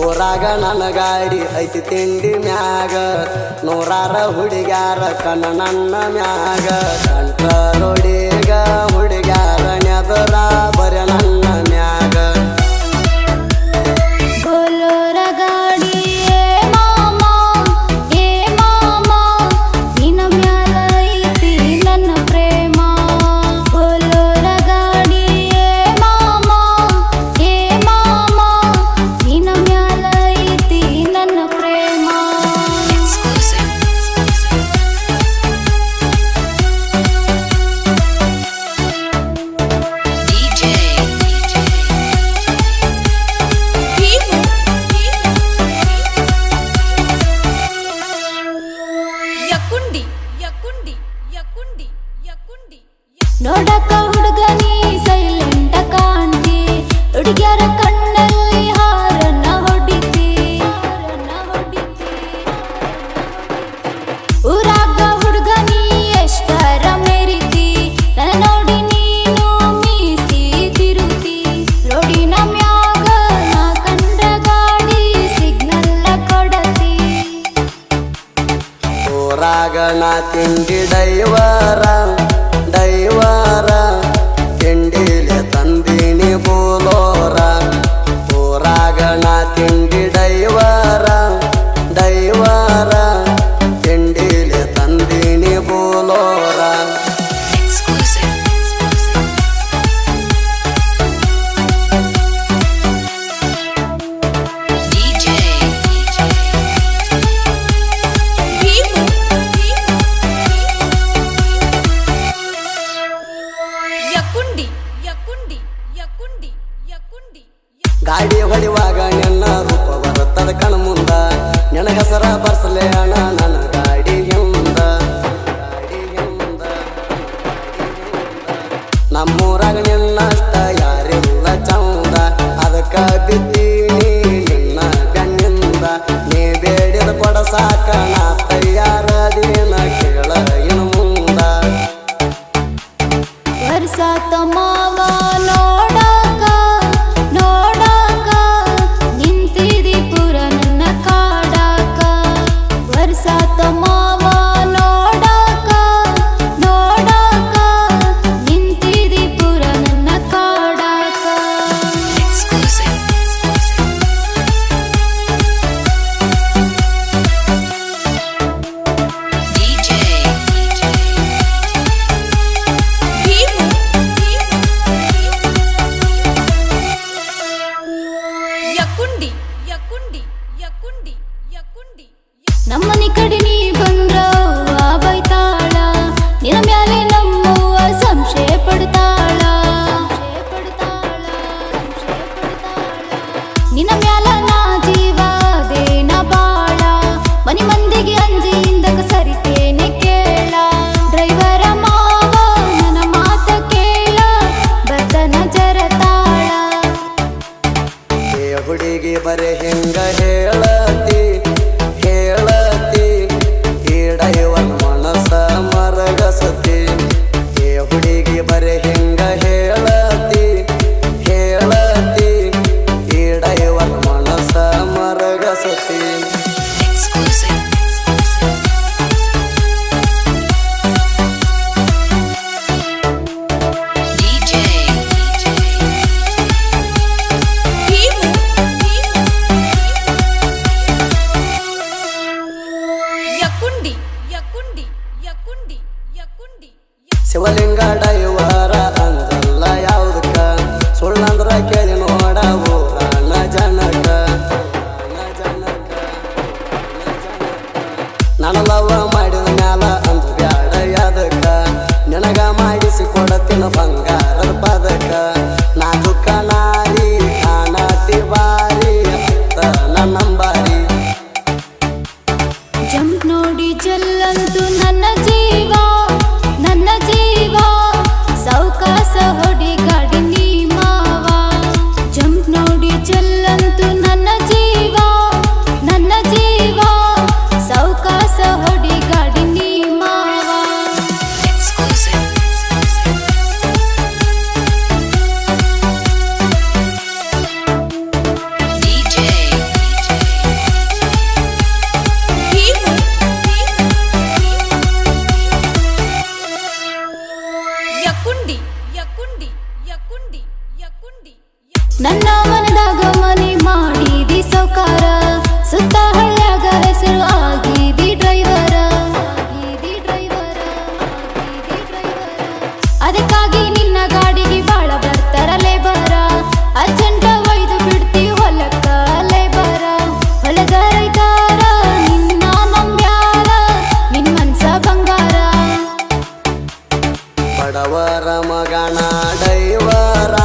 ಊರಾಗ ನನ್ನ ಗಾಡಿ ಐತಿ ತಿಂಡಿ ಮ್ಯಾಗ ನೂರಾರ ಹುಡುಗ್ಯಾರ ಕಣ್ಣ ನನ್ನ ಮ್ಯಾಗ ಕಂಟ್ರೋಡಿಗ ಹುಡುಗ್ಯಾರ ನೆದರ ಬರ ನನ್ನ ಮ್ಯಾಗ ನೋಡಕ ಹುಡುಗನಿ ಸೈಲೆಂಟ ಕಾಣ್ತಿ ಹುಡುಗ್ಯಾರ ಕಣ್ಣಲ್ಲಿ ಹಾರನ್ನ ಹೊಡಿತಿ ಊರಾಗ ಹುಡುಗನಿ ಎಷ್ಟರ ಮೆರಿತಿ ನನ್ನ ನೋಡಿ ನೀನು ಮೀಸಿ ತಿರುತಿ ರೋಡಿನ ಮ್ಯಾಗ ನಾ ಕಂಡ ಗಾಡಿ ಸಿಗ್ನಲ್ಲ ಕೊಡತಿ ಊರಾಗ ನಾ ತಿಂಡಿ ಡೈವರ ತಿಂಡಿಲೆ ತಂದಿನಿ ಬೋಲೋರ ಊರಾಗ ನಾ ತಿಂಡಿ ಡೈವರ ತಿಂಡಿಲೆ ತಂದಿನಿ ಬೋಲೋರ ಗಾಡಿ ಹೊಡಿವಾಗ ನಿನ್ನ ರೂಪ ಬರುತ್ತದ ಕಣ ಮುಂದ ನಿನ ಹೆಸರ ಬರ್ಸಲೆ ಅಣ್ಣ ನನ್ನ ಗಾಡಿ ಹಿಂದ ನಮ್ಮೂರಾಗ ನಿನ್ನಷ್ಟ ಯಾರಿಲ್ಲ ಚಂದ ಅದಕ್ಕ ಬಿದ್ದೀನಿ ನಿನ್ನ ಬೆನ್ನಿಂದ ನೀ ಬೇಡಿದ ಕೊಡ ಸಾಕ ನಾ ತಯಾರದಿನ ಕೇಳ ಇನ್ನು ಮುಂದ ವರ್ಷಾತ ಮಾವ ನಮ್ಮನಿ ಕಡೆ ನೀ ಬಂದ್ರ ಬೈತಾಳ ನಿನ್ನ ಮ್ಯಾಲೆ ನಮ್ಮವ್ವ ಸಂಶಯ ಪಡ್ತಾಳ ನಿನ್ನ ಮ್ಯಾಲ ನಾ ಜೀವ ದೇನ ಬಾಳ ಮನಿ ಮಂದಿಗೆ ಅಂಜಿಂದಕ ಸರಿತೇನೆ ಕೇಳ ಡ್ರೈವರ ಮಾವ ನನ್ನ ಮಾತ ಕೇಳ ಬರ್ತನ ಜರತಾಳ ಹುಡುಗಿ ಬರೆ ಹೆಂಗ ಹೇಳತಿ ಈಡೈವನ್ ಮನಸ ಮರಗಸತಿ ಹುಡುಗಿ ಬರೆ ಹೆಂಗ ಹೇಳತಿ ಈಡೈವನ್ ಮನಸ ಮರಗಸತಿ ಶಿವಲಿಂಗ ಡೈವರ ಅಂದಲ್ಲ ಯಾವುದಕ್ಕ ಸುಳ್ಳಂದ್ರ ಕೇಳಿ ನೋಡ ಊರನ ಜನಕ ನನ್ನ ಲವ್ವ ಮಾಡಿದ ಮ್ಯಾಲ ಅಂದ ಬ್ಯಾಡ ಯಾದಕ್ಕ ನಿನಗ ಮಾಡಿಸಿ ಕೊಡತಿನ ಬಂಗಾರದ ಪದಕ ನಾಜುಕ ನಾರಿ ಕಾಣತಿ ಬಾರಿ ನನ್ನಂಬಾರಿ ಜಂಪ್ ನೋಡಿ ಜಲ್ಲಂತು ನನ್ನ ಜೀವ ಸೌಕಾಸ ಬಡವರ ಮಗನ ಡೈವರ